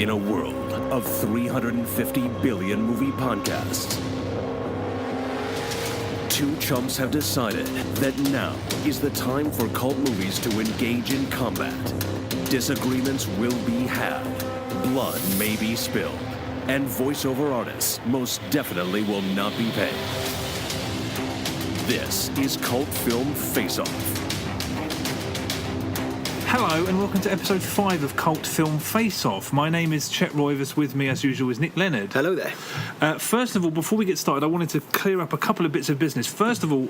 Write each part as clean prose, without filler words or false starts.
In a world of 350 billion movie podcasts, two chumps have decided that now is the time for cult movies to engage in combat. Disagreements will be had, blood may be spilled, and voiceover artists most definitely will not be paid. This is Cult Film Face-Off. Hello and welcome to episode 5 of Cult Film Face-Off. My name is Chet Roivas. With me as usual is Nick Leonard. Hello there. First of all, before we get started, I wanted to clear up a couple of bits of business. First of all,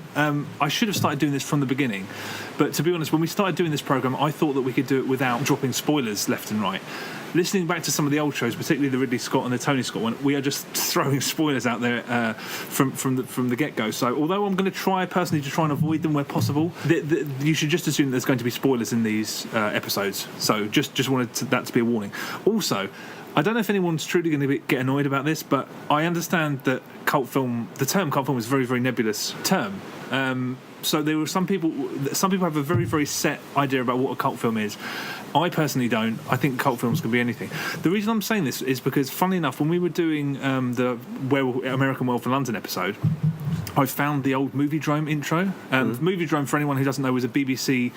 I should have started doing this from the beginning, but to be honest, when we started doing this programme, I thought that we could do it without dropping spoilers left and right. Listening back to some of the old shows, particularly the Ridley Scott and the Tony Scott one, we are just throwing spoilers out there from the get-go. So although I'm going to try personally to try and avoid them where possible, you should just assume there's going to be spoilers in these episodes. So just wanted that to be a warning. Also, I don't know if anyone's truly going to get annoyed about this, but I understand that the term cult film is a very, very nebulous term. So there were some people have a very, very set idea about what a cult film is. I personally don't. I think cult films can be anything. The reason I'm saying this is because, funnily enough, when we were doing the American Werewolf in London episode, I found the old Moviedrome intro. Moviedrome, for anyone who doesn't know, was a BBC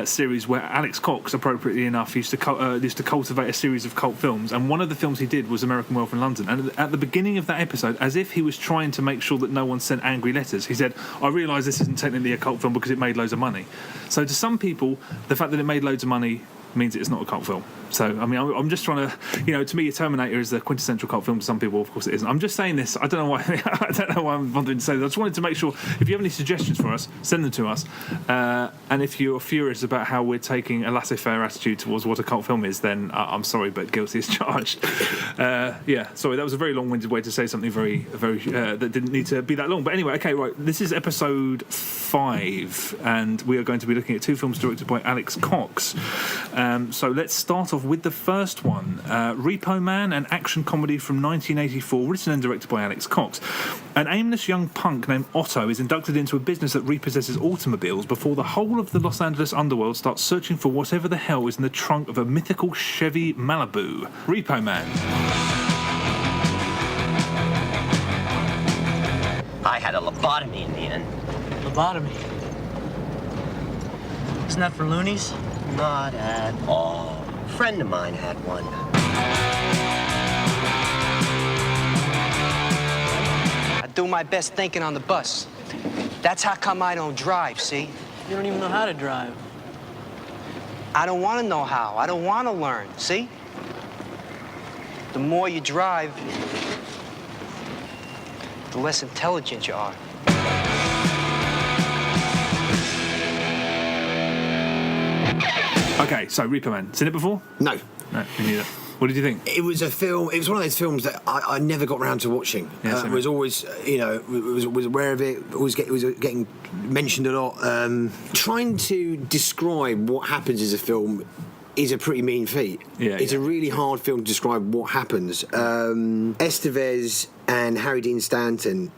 series where Alex Cox, appropriately enough, used to cultivate a series of cult films, and one of the films he did was American Werewolf in London. And at the beginning of that episode, as if he was trying to make sure that no one sent angry letters, he said, "I realise this isn't technically a cult film because it made loads of money." So to some people, the fact that it made loads of money means it's not a cult film. So, I mean, I'm just trying to, to me, Terminator is the quintessential cult film. To some people, of course, it isn't. I'm just saying this. I don't know why. I don't know why I'm wanting to say this. I just wanted to make sure, if you have any suggestions for us, send them to us. And if you're furious about how we're taking a laissez-faire attitude towards what a cult film is, then I'm sorry, but guilty as charged. Sorry, that was a very long-winded way to say something very, very that didn't need to be that long. But anyway, okay, right. This is episode 5, and we are going to be looking at two films directed by Alex Cox. So let's start off with the first one, Repo Man, an action comedy from 1984, written and directed by Alex Cox. An aimless young punk named Otto is inducted into a business that repossesses automobiles before the whole of the Los Angeles underworld starts searching for whatever the hell is in the trunk of a mythical Chevy Malibu. Repo Man. I had a lobotomy in the end. Lobotomy? Isn't that for loonies? Not at all. A friend of mine had one. I do my best thinking on the bus. That's how come I don't drive, see? You don't even know how to drive. I don't want to know how. I don't want to learn, see? The more you drive, the less intelligent you are. Okay, so Repo Man. Seen it before? No. No, me neither. What did you think? It was a film. It was one of those films that I never got around to watching. Yeah, it was always, was aware of it. It was getting mentioned a lot. Trying to describe what happens as a film is a pretty mean feat. It's a really hard film to describe what happens. Estevez and Harry Dean Stanton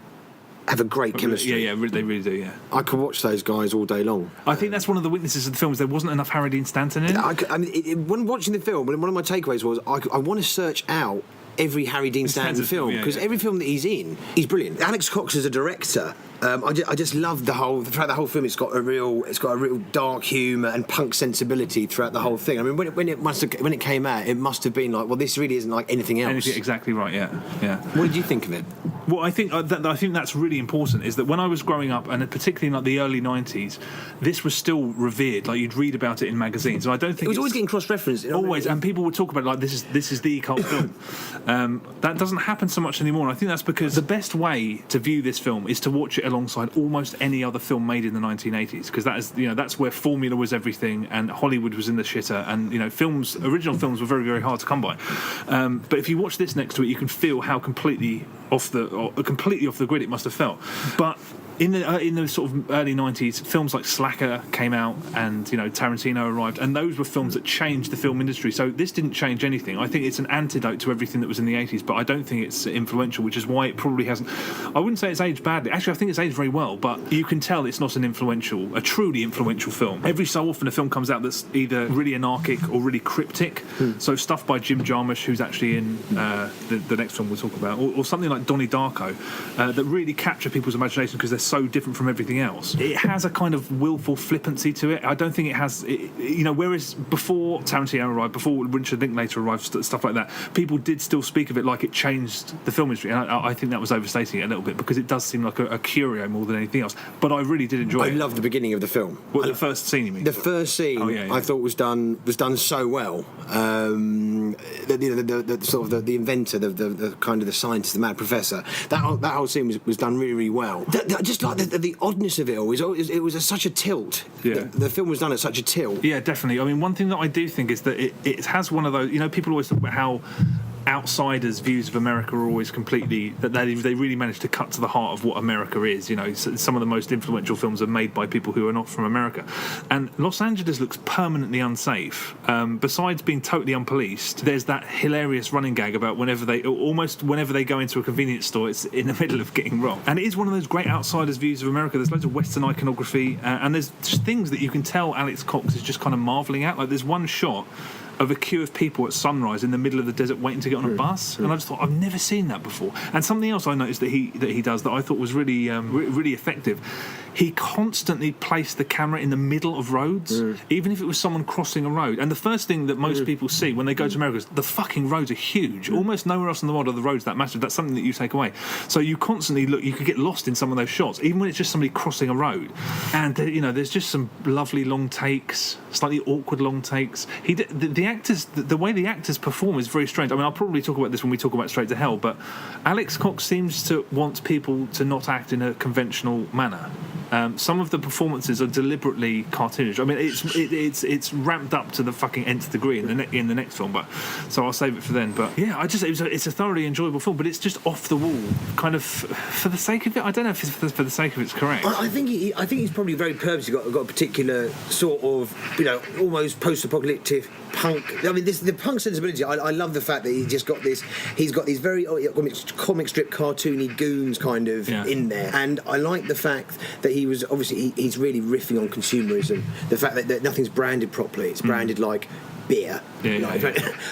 have a great chemistry. Yeah, they really do, yeah. I could watch those guys all day long. I think that's one of the weaknesses of the film, is there wasn't enough Harry Dean Stanton in it. When watching the film, one of my takeaways was I want to search out every Harry Dean Stanton film, because every film that he's in, he's brilliant. Alex Cox as a director, I just love throughout the whole film. It's got a real dark humour and punk sensibility throughout the whole thing. I mean, when it came out, it must have been like, well, this really isn't like anything else. Exactly right. Yeah. What did you think of it? Well, I think that's really important, is that when I was growing up, and particularly in like the early 90s, this was still revered. Like, you'd read about it in magazines, and I don't think it was always getting cross-referenced. Always, and people would talk about it like this is the cult film. That doesn't happen so much anymore. And I think that's because the best way to view this film is to watch it alongside almost any other film made in the 1980s, because that's where formula was everything, and Hollywood was in the shitter, and original films were very, very hard to come by. But if you watch this next to it, you can feel how completely off the grid it must have felt. But in the sort of early 90s, films like Slacker came out, and Tarantino arrived, and those were films that changed the film industry. So this didn't change anything. I think it's an antidote to everything that was in the 80s, but I don't think it's influential, which is why it probably hasn't. I wouldn't say it's aged badly. Actually, I think it's aged very well, but you can tell it's not a truly influential film. Every so often a film comes out that's either really anarchic or really cryptic. So stuff by Jim Jarmusch, who's actually in the next film we'll talk about, or something like Donnie Darko, that really capture people's imagination because they're so different from everything else. It has a kind of willful flippancy to it. I don't think it has, whereas before Tarantino arrived, before Richard Linklater arrived, stuff like that, people did still speak of it like it changed the film industry, and I think that was overstating it a little bit, because it does seem like a curio more than anything else. But I really did enjoy it. I love the beginning of the film. What, the first scene, you mean? The first scene, I thought was done so well. The sort of the inventor, the kind of the scientist, the mad professor. That whole scene was done really, really well. Just like the oddness of it all, it was such a tilt. Yeah. The film was done at such a tilt. Yeah, definitely. I mean, one thing that I do think is that it has one of those. People always talk about how outsiders' views of America are always completely, that they really manage to cut to the heart of what America is. Some of the most influential films are made by people who are not from America, and Los Angeles looks permanently unsafe. Besides being totally unpoliced, there's that hilarious running gag about whenever they go into a convenience store, it's in the middle of getting robbed. And it is one of those great outsiders' views of America. There's loads of Western iconography, and there's just things that you can tell Alex Cox is just kind of marvelling at. Like there's one shot of a queue of people at sunrise in the middle of the desert waiting to get on a bus, and I just thought, I've never seen that before. And something else I noticed that he does that I thought was really really effective. He constantly placed the camera in the middle of roads, even if it was someone crossing a road. And the first thing that most people see when they go to America is the fucking roads are huge. Almost nowhere else in the world are the roads that massive. That's something that you take away. So you constantly look. You could get lost in some of those shots, even when it's just somebody crossing a road. And there's just some lovely long takes, slightly awkward long takes. The actors, the way the actors perform is very strange. I mean, I'll probably talk about this when we talk about Straight to Hell, but Alex Cox seems to want people to not act in a conventional manner. Some of the performances are deliberately cartoonish. I mean, it's ramped up to the fucking nth degree in the next film, but so I'll save it for then. But yeah, it's a thoroughly enjoyable film, but it's just off the wall, kind of for the sake of it. I don't know if it's for the sake of it's correct. I think he's probably very purposely got a particular sort of almost post-apocalyptic punk. I mean, the punk sensibility. I love the fact that he's just got this. He's got these very comic strip cartoony goons kind of in there, and I like the fact that he was obviously he's really riffing on consumerism. The fact that nothing's branded properly. It's branded like beer,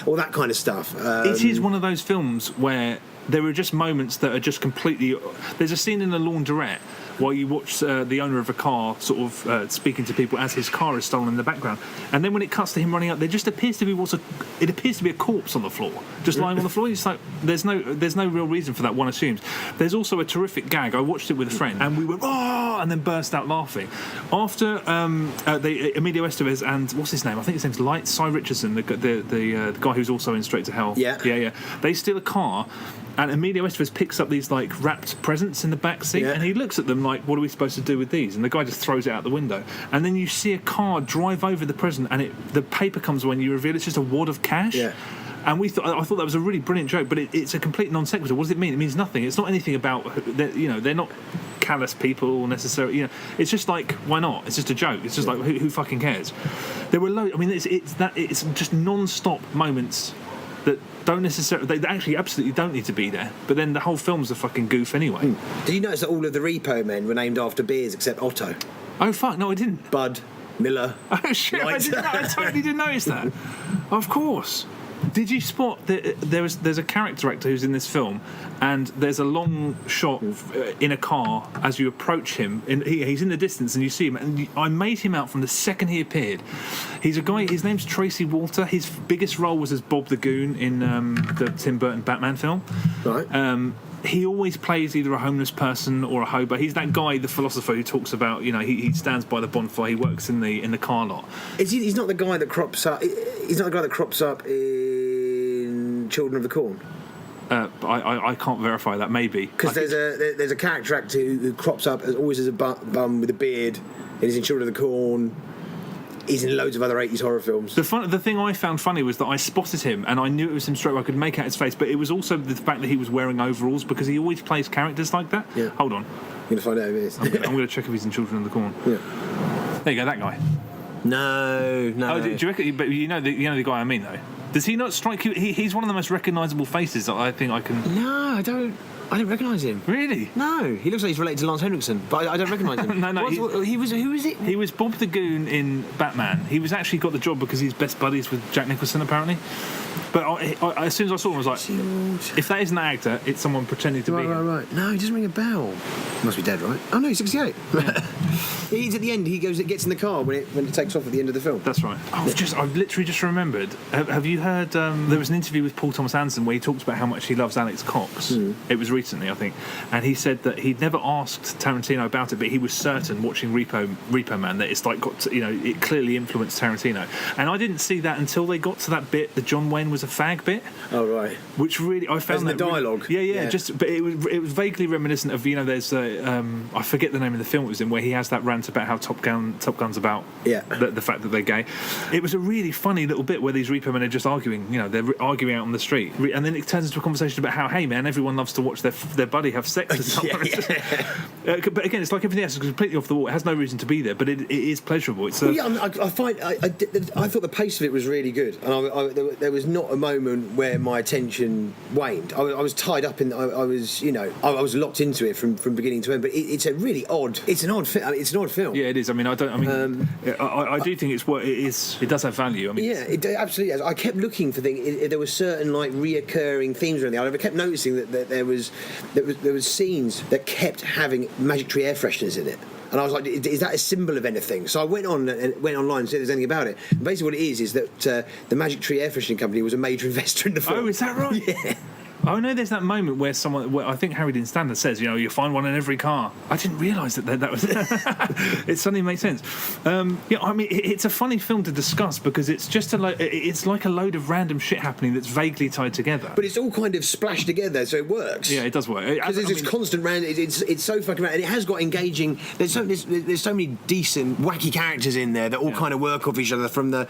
all that kind of stuff. It is one of those films where there are just moments that are just completely. There's a scene in a laundrette while you watch the owner of a car sort of speaking to people as his car is stolen in the background, and then when it cuts to him running up, there just appears to be a corpse on the floor, just lying on the floor. It's like there's no real reason for that, one assumes. There's also a terrific gag. I watched it with a friend, and we went oh, and then burst out laughing after Emilio Estevez and what's his name? I think his name's Cy Richardson, the guy who's also in Straight to Hell. Yeah. They steal a car. And Emilio Estevez picks up these like wrapped presents in the back seat, and he looks at them like, "What are we supposed to do with these?" And the guy just throws it out the window. And then you see a car drive over the present, and the paper comes when you reveal it's just a wad of cash. Yeah. And I thought that was a really brilliant joke, but it's a complete non sequitur. What does it mean? It means nothing. It's not anything about they're not callous people necessarily. It's just like, why not? It's just a joke. It's just like who fucking cares? There were loads. I mean, it's just non-stop moments that don't necessarily, they actually absolutely don't need to be there, but then the whole film's a fucking goof anyway. Did you notice that all of the Repo Men were named after beers except Otto? Oh fuck, no I didn't. Bud, Miller. Oh shit, I totally didn't notice that. Of course. Did you spot that there's a character actor who's in this film, and there's a long shot in a car as you approach him, and he's in the distance and you see him, and I made him out from the second he appeared. He's a guy, his name's Tracy Walter. His biggest role was as Bob the Goon in the Tim Burton Batman film. Right. He always plays either a homeless person or a hobo. He's that guy, the philosopher, who talks about, he stands by the bonfire. He works in the car lot. He's not the guy that crops up. He's not the guy that crops up in Children of the Corn. I can't verify that. Maybe because there's a character actor who crops up always as a bum with a beard, and he's in Children of the Corn. He's in loads of other 80s horror films. The thing I found funny was that I spotted him and I knew it was him straight away. I could make out his face, but it was also the fact that he was wearing overalls, because he always plays characters like that. Yeah. Hold on. You're going to find out who it is. I'm going to check if he's in Children of the Corn. Yeah. There you go, that guy. No. Oh, do you reckon? But you know the guy I mean, though. Does he not strike you? He's one of the most recognisable faces that I think I can. No, I don't recognise him. Really? No, he looks like he's related to Lance Henriksen, but I don't recognise him. No. Who is it? He was Bob the Goon in Batman. He was actually got the job because he's best buddies with Jack Nicholson, apparently. But I, as soon as I saw him, I was like, if that isn't an actor, it's someone pretending to be him. Right. No, he doesn't ring a bell. Must be dead, right? Oh no, he's 68. Yeah. He's at the end. He gets in the car when it takes off at the end of the film. That's right. I've literally just remembered. Have you heard? There was an interview with Paul Thomas Anderson where he talks about how much he loves Alex Cox. It was recently, I think, and he said that he'd never asked Tarantino about it, but he was certain watching Repo Man that it's like it clearly influenced Tarantino. And I didn't see that until they got to that bit. The John Wayne was a fag bit. Oh right. Which really I found that the dialogue. Yeah. But it was vaguely reminiscent of there's I forget the name of the film it was in where he has that rant about how Top Gun's about the fact that they're gay. It was a really funny little bit where these repo men are just arguing. They're arguing out on the street, and then it turns into a conversation about how, hey man, everyone loves to watch their buddy have sex with someone. But again, it's like everything else. It's completely off the wall. It has no reason to be there, but it is pleasurable. It's I thought the pace of it was really good, and there was not a moment where my attention waned. I was tied up in. I was locked into it from beginning to end. But it's a really odd. It's an odd film. Yeah, it is. I do think it's what it is. It does have value. It absolutely has. I kept looking for things. There were certain like reoccurring themes around there. I kept noticing that there was scenes that kept having Magic Tree air fresheners in it. And I was like, is that a symbol of anything? So I went online and see if there's anything about it. And basically what it is that the Magic Tree air freshening company was a major investor in the film. Oh, is that right? Yeah. Oh no, there's that moment where I think Harry Dean Stanton says, you find one in every car. I didn't realise that was. It suddenly makes sense. It's a funny film to discuss because it's just it's like a load of random shit happening that's vaguely tied together. But it's all kind of splashed together, so it works. Yeah, it does work. Because there's this constant random. It's so fucking random, and it has got engaging. There's so many decent, wacky characters in there that all kind of work off each other. From the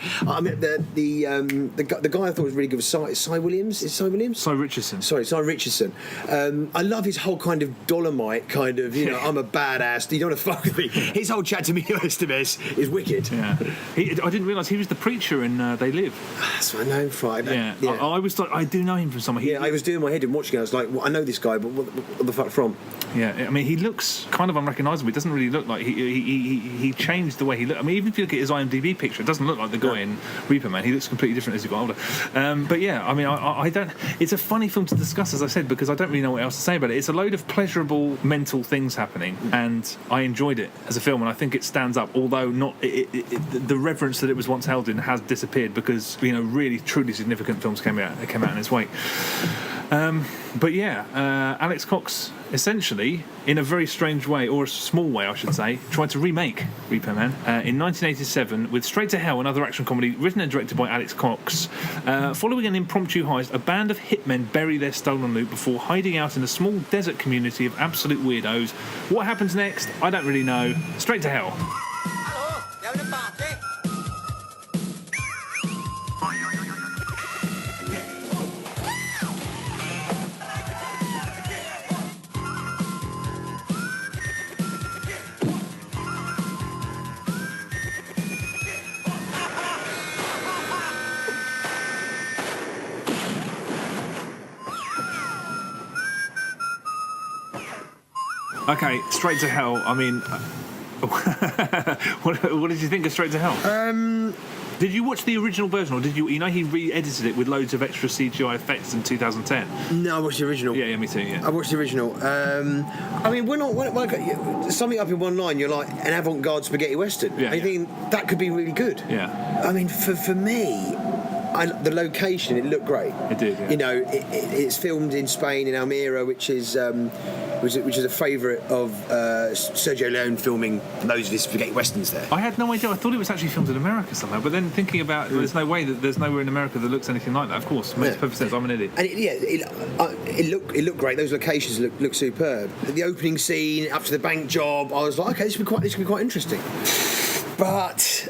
guy I thought was really good was Cy Williams. Is Cy Williams? Cy Richardson. Sorry, Cy Richardson. I love his whole kind of Dolomite kind of, I'm a badass, you don't want to fuck with me. His whole chat to me Esteves is wicked. Yeah. I didn't realise he was the preacher in They Live. That's what I know him from. Yeah. I was like, I do know him from somewhere. I was doing my head and watching it. I was like, I know this guy, but what the fuck from? Yeah, he looks kind of unrecognisable. It doesn't really look like he changed the way he looked. Even if you look at his IMDb picture, it doesn't look like the guy in Reaper Man. He looks completely different as he got older. I don't. It's a funny film to discuss, as I said, because I don't really know what else to say about it. It's a load of pleasurable mental things happening, and I enjoyed it as a film, and I think it stands up. Although not the reverence that it was once held in has disappeared because really truly significant films came out in its wake. Alex Cox essentially, in a very strange way, or a small way I should say, tried to remake Repo Man in 1987 with Straight to Hell, another action comedy written and directed by Alex Cox. Following an impromptu heist, a band of hitmen bury their stolen loot before hiding out in a small desert community of absolute weirdos. What happens next? I don't really know. Straight to Hell. Okay, Straight to Hell. What did you think of Straight to Hell? Did you watch the original version, or did you? He re-edited it with loads of extra CGI effects in 2010. No, I watched the original. Yeah, me too. Yeah, I watched the original. When summing up in one line, you're like an avant-garde spaghetti western. Yeah, I think that could be really good. Yeah. For me. The location, it looked great. It did. Yeah. It's filmed in Spain, in Almeria, which is a favourite of Sergio Leone filming loads of his spaghetti westerns there. I had no idea. I thought it was actually filmed in America somehow. But then thinking about there's no way that there's nowhere in America that looks anything like that. Of course, makes perfect sense. I'm an idiot. And it looked great. Those locations look superb. The opening scene up to the bank job, I was like, okay, this could be quite interesting. But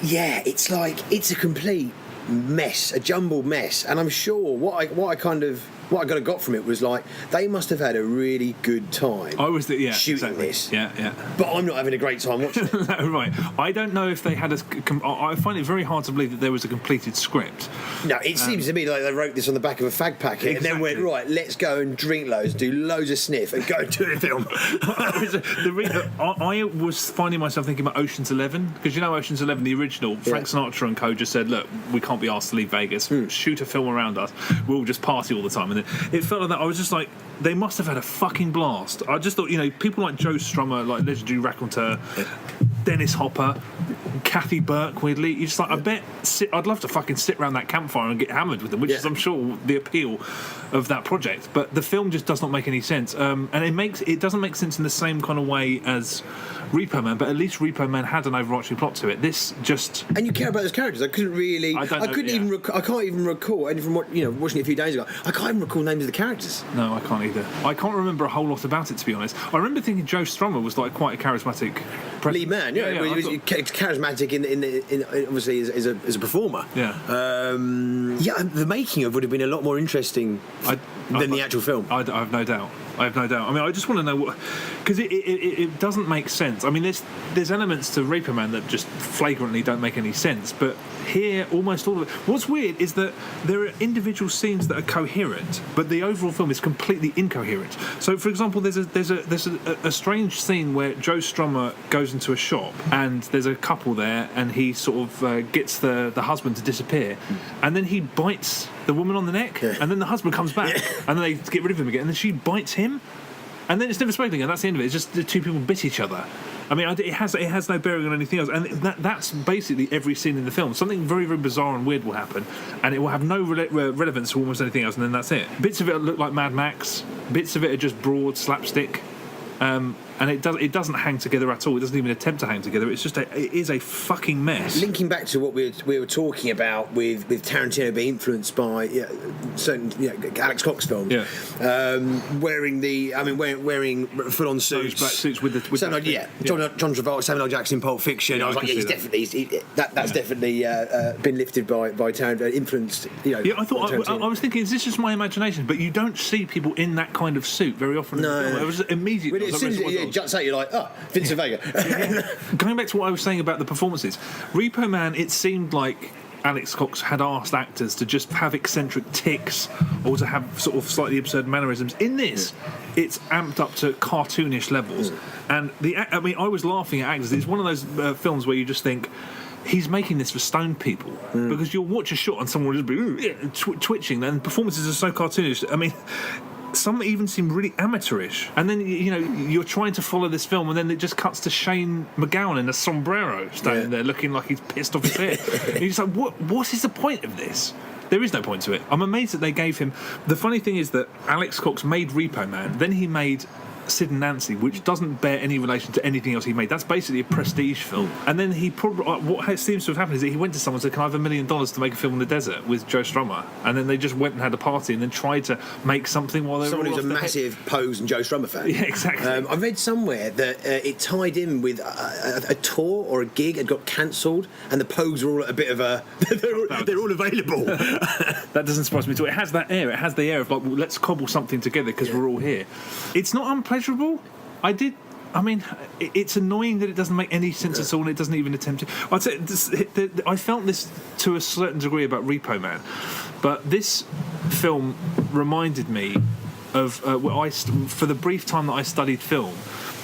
yeah, it's a complete mess, a jumbled mess, and I'm sure what I kind of what I got from it was like they must have had a really good time. exactly. Shooting this. Yeah. But I'm not having a great time watching it. Right. I don't know if they had I find it very hard to believe that there was a completed script. No, it seems to me like they wrote this on the back of a fag packet and then went, right, let's go and drink loads, do loads of sniff and go do a film. I was finding myself thinking about Ocean's 11, because you know Ocean's 11, the original, Frank Sinatra and co just said, look, we can't be asked to leave Vegas, shoot a film around us, we'll just party all the time. And it felt like that. I was just like, they must have had a fucking blast. I just thought, people like Joe Strummer, like legendary raconteur, Dennis Hopper, Kathy Burke, weirdly, you just like, I'd love to fucking sit around that campfire and get hammered with them, which is, I'm sure, the appeal of that project. But the film just does not make any sense, and it doesn't make sense in the same kind of way as Repo Man, but at least Repo Man had an overarching plot to it. This just... And you care about those characters. I couldn't really... I can't even recall, only from watching it a few days ago, I can't even recall names of the characters. No, I can't either. I can't remember a whole lot about it, to be honest. I remember thinking Joe Strummer was like quite a charismatic... lead man, he was charismatic in obviously as a performer. Yeah. The making of would have been a lot more interesting than the actual film. I have no doubt. I mean, I just want to know what... Because it doesn't make sense. I mean, there's elements to Reaper Man that just flagrantly don't make any sense, but here, almost all of it... What's weird is that there are individual scenes that are coherent, but the overall film is completely incoherent. So, for example, there's a strange scene where Joe Strummer goes into a shop, and there's a couple there, and he sort of gets the husband to disappear, and then he bites the woman on the neck, and then the husband comes back, and then they get rid of him again, and then she bites him, and then it's never spoken again. That's the end of it. It's just the two people bit each other. I mean, it has no bearing on anything else, and that's basically every scene in the film. Something very, very bizarre and weird will happen, and it will have no relevance to almost anything else, and then that's it. Bits of it look like Mad Max. Bits of it are just broad slapstick. And it doesn't hang together at all. It doesn't even attempt to hang together. It is a fucking mess. Linking back to what we were talking about with Tarantino being influenced by certain Alex Cox films, wearing full-on suits, black suits with John Travolta, Samuel L. Jackson, Pulp Fiction. I was like, he's definitely that's definitely been lifted by Tarantino, influenced. I was thinking, is this just my imagination? But you don't see people in that kind of suit very often. No, it was immediately. Juts out, you're like, Vincent Vega. Going back to what I was saying about the performances, Repo Man, it seemed like Alex Cox had asked actors to just have eccentric tics or to have sort of slightly absurd mannerisms. In this, it's amped up to cartoonish levels. And I was laughing at actors. It's one of those films where you just think, he's making this for stoned people, because you'll watch a shot and someone will just be twitching, and performances are so cartoonish. I mean, some even seem really amateurish, and then you're trying to follow this film, and then it just cuts to Shane McGowan in a sombrero standing there looking like he's pissed off his head. And you're just like, what is the point of this? There is no point to it. I'm amazed that they gave him... The funny thing is that Alex Cox made Repo Man, then he made Sid and Nancy, which doesn't bear any relation to anything else he made. That's basically a prestige film. And then he probably... What seems to have happened is that he went to someone and said, can I have $1 million to make a film in the desert with Joe Strummer? And then they just went and had a party and then tried to make something while they were... Someone who's a massive Pose and Joe Strummer fan. Yeah, exactly. I read somewhere that it tied in with a tour or a gig had got cancelled, and the Pogues were all at a bit of a... they're all available. That doesn't surprise me at all. It has that air. It has the air of, like, well, let's cobble something together because we're all here. It's not unpleasurable. It's annoying that it doesn't make any sense at all, and it doesn't even attempt to. I'd say I felt this to a certain degree about Repo Man, but this film reminded me of for the brief time that I studied film,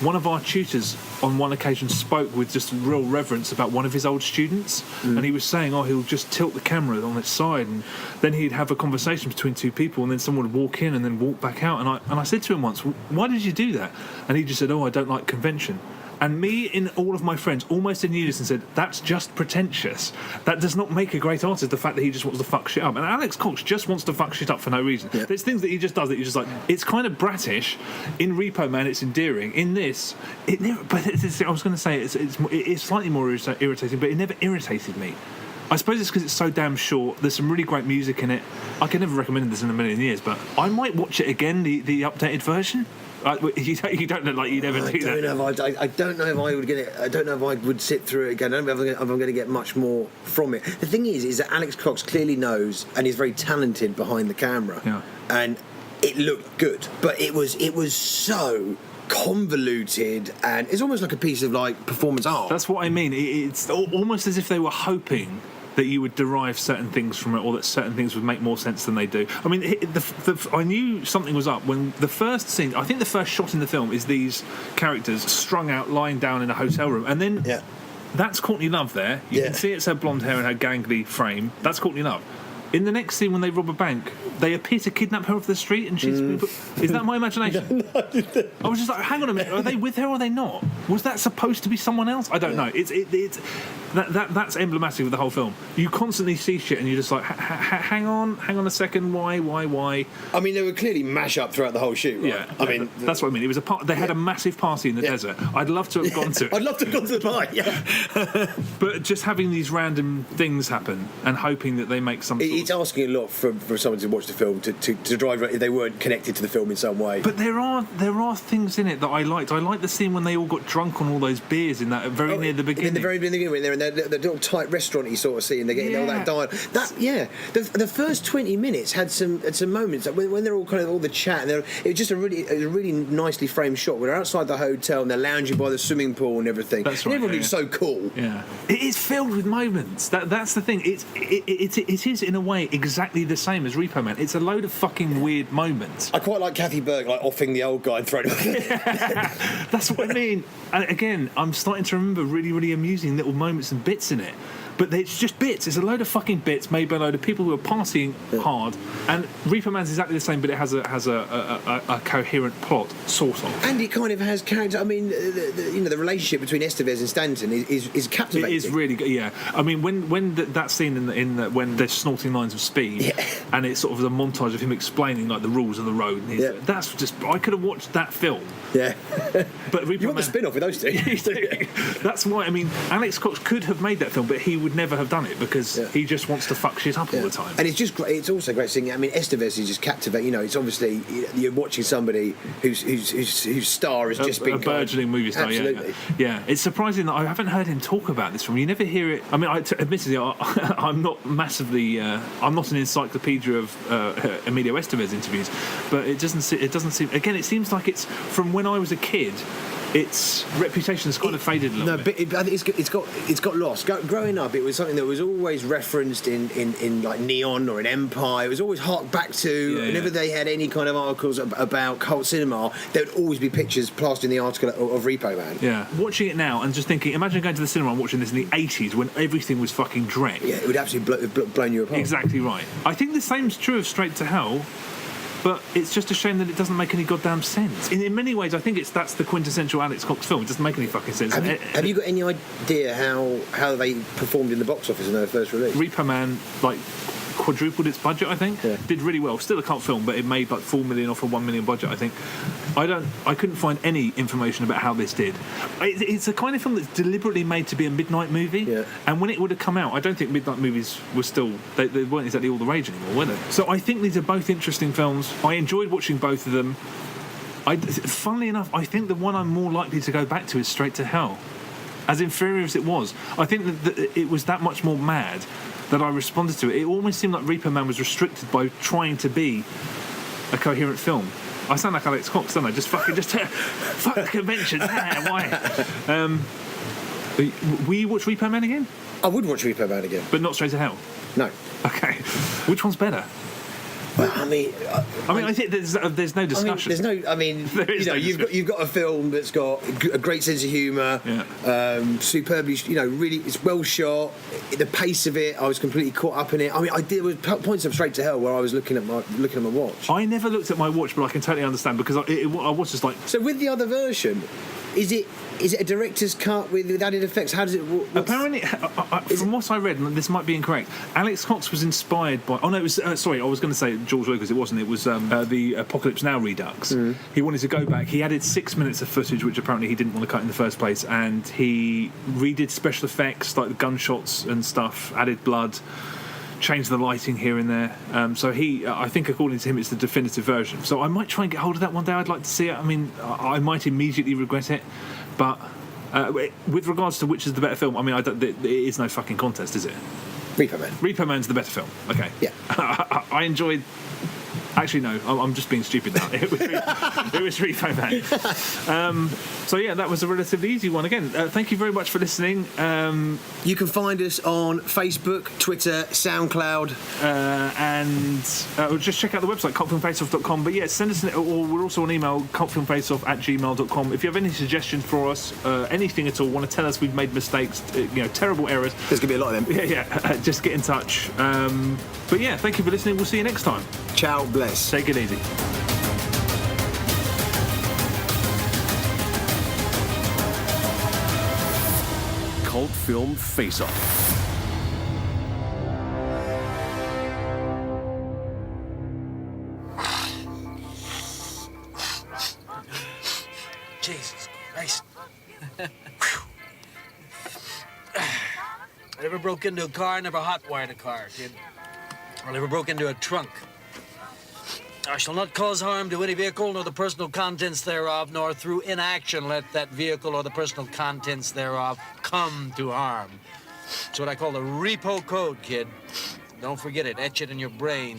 one of our tutors on one occasion spoke with just real reverence about one of his old students, and he was saying, he'll just tilt the camera on its side, and then he'd have a conversation between two people, and then someone would walk in and then walk back out, and I said to him once, why did you do that? And he just said, I don't like convention. And me and all of my friends almost in unison said, that's just pretentious. That does not make a great artist, the fact that he just wants to fuck shit up. And Alex Cox just wants to fuck shit up for no reason. Yeah. There's things that he just does that you're just like, it's kind of brattish. In Repo Man, it's endearing. In this, I was going to say, it's slightly more irritating, but it never irritated me. I suppose it's because it's so damn short. There's some really great music in it. I could never recommend this in a million years, but I might watch it again, the updated version. You don't look like you'd ever do that. I don't know if I would get it. I don't know if I would sit through it again. I don't know if I'm going to get much more from it. The thing is that Alex Cox clearly knows and is very talented behind the camera. Yeah. And it looked good, but it was so convoluted, and it's almost like a piece of like performance art. That's what I mean. It's almost as if they were hoping that you would derive certain things from it, or that certain things would make more sense than they do. I mean, I knew something was up when the first scene, I think the first shot in the film is these characters strung out, lying down in a hotel room, and then that's Courtney Love there. You can see it's her blonde hair and her gangly frame. That's Courtney Love. In the next scene, when they rob a bank, they appear to kidnap her off the street, and she's been put... Is that my imagination? I was just like, hang on a minute, are they with her or are they not? Was that supposed to be someone else? I don't know. That's emblematic of the whole film. You constantly see shit, and you're just like, hang on a second, why? I mean, they were clearly mash up throughout the whole shoot, right? Yeah, I mean, that's what I mean. It was they had a massive party in the desert. I'd love to have gone to it. I'd love to have gone to the party, yeah. But just having these random things happen and hoping that they make some It's asking a lot for someone to watch the film to drive if they weren't connected to the film in some way. But there are things in it that I liked. I liked the scene when they all got drunk on all those beers in that very near the beginning. In the very beginning, when they're in the little tight restaurant-y sort of scene, they're getting all that dialogue. The first 20 minutes had some moments when they're all kind of all the chat. And it was just a really nicely framed shot where they're outside the hotel and they're lounging by the swimming pool and everything. That's right. And everyone looks so cool. Yeah, it is filled with moments. That's the thing. It is in a way exactly the same as Repo Man. It's a load of fucking weird moments. I quite like Kathy Burke like offing the old guy and throwing him. That's what I mean. And again, I'm starting to remember really, really amusing little moments and bits in it. But it's just bits. It's a load of fucking bits made by a load of people who are partying hard. And Repo Man's exactly the same, but it has a coherent plot, sort of. And it kind of has character. I mean, the relationship between Estevez and Stanton is captivating. It is really good. Yeah, I mean, when that scene when they're snorting lines of speed, and it's sort of a montage of him explaining like the rules of the road. That's just I could have watched that film. Yeah, but Repo you want the spin-off with those two? That's why. I mean, Alex Cox could have made that film, but he would never have done it because he just wants to fuck shit up all the time. And it's just great. It's also great seeing. I mean, Estevez is just captivating. It's obviously you're watching somebody whose star has just been a burgeoning movie star. Absolutely. Yeah. It's surprising that I haven't heard him talk about this film. You never hear it. I mean, admittedly, I'm not massively. I'm not an encyclopedia of Emilio Estevez interviews, but it doesn't seem. Again, it seems like it's from when I was a kid. Its reputation has kind of faded a little bit. But it's got lost. Growing up, it was something that was always referenced in like Neon or in Empire. It was always harked back to. Whenever they had any kind of articles about cult cinema, there would always be pictures plastered in the article of Repo Man. Yeah. Watching it now and just thinking, imagine going to the cinema and watching this in the 80s when everything was fucking dreck. Yeah, it would absolutely blown you apart. Exactly right. I think the same's true of Straight to Hell. But it's just a shame that it doesn't make any goddamn sense. In many ways, I think that's the quintessential Alex Cox film. It doesn't make any fucking sense. Have you got any idea how they performed in the box office in their first release? Repo Man, quadrupled its budget, I think. Yeah. Did really well. Still a cult film, but it made like $4 million off a $1 million budget, I think. I couldn't find any information about how this did. It's a kind of film that's deliberately made to be a midnight movie. Yeah. And when it would have come out, I don't think midnight movies were still they weren't exactly all the rage anymore, were they? So I think these are both interesting films. I enjoyed watching both of them. Funnily enough, I think the one I'm more likely to go back to is Straight to Hell. As inferior as it was, I think that it was that much more mad that I responded to it. It almost seemed like Repo Man was restricted by trying to be a coherent film. I sound like Alex Cox, don't I? Fuck the convention. Why? Will you watch Repo Man again? I would watch Repo Man again, but not Straight to Hell. No. Okay. Which one's better? Well, I mean, I think there's no discussion. You've got a film that's got a great sense of humour, superbly, really, it's well shot. The pace of it, I was completely caught up in it. I mean, there was points of Straight to Hell where I was looking at my watch. I never looked at my watch, but I can totally understand because I was just like. So with the other version, is it a director's cut with added effects? How does it? Apparently, from what I read, and this might be incorrect, Alex Cox was inspired by. Oh no, it was. Sorry, I was going to say George Lucas. It wasn't. It was the Apocalypse Now Redux. Mm. He wanted to go back. He added 6 minutes of footage, which apparently he didn't want to cut in the first place, and he redid special effects like the gunshots and stuff. Added blood. Changed the lighting here and there. So I think according to him, it's the definitive version. So I might try and get hold of that one day. I'd like to see it. I mean, I might immediately regret it, but with regards to which is the better film, I mean, it is no fucking contest, is it? Repo Man. Repo Man's the better film. Okay. Yeah. I enjoyed Actually, no, I'm just being stupid now. It was Repo Man. So yeah, that was a relatively easy one. Again, thank you very much for listening. You can find us on Facebook, Twitter, SoundCloud, and just check out the website, cultfilmfaceoff.com. But yeah, send us or we're also on email, cultfilmfaceoff@gmail.com. If you have any suggestions for us, anything at all, want to tell us we've made mistakes, terrible errors. There's going to be a lot of them. Yeah, just get in touch. But yeah, thank you for listening. We'll see you next time. Ciao, bless. Take it easy. Cult Film Face-Off. Jesus Christ. I never broke into a car, never hotwired a car, kid. I never broke into a trunk. I shall not cause harm to any vehicle nor the personal contents thereof, nor through inaction let that vehicle or the personal contents thereof come to harm. It's what I call the repo code, kid. Don't forget it. Etch it in your brain.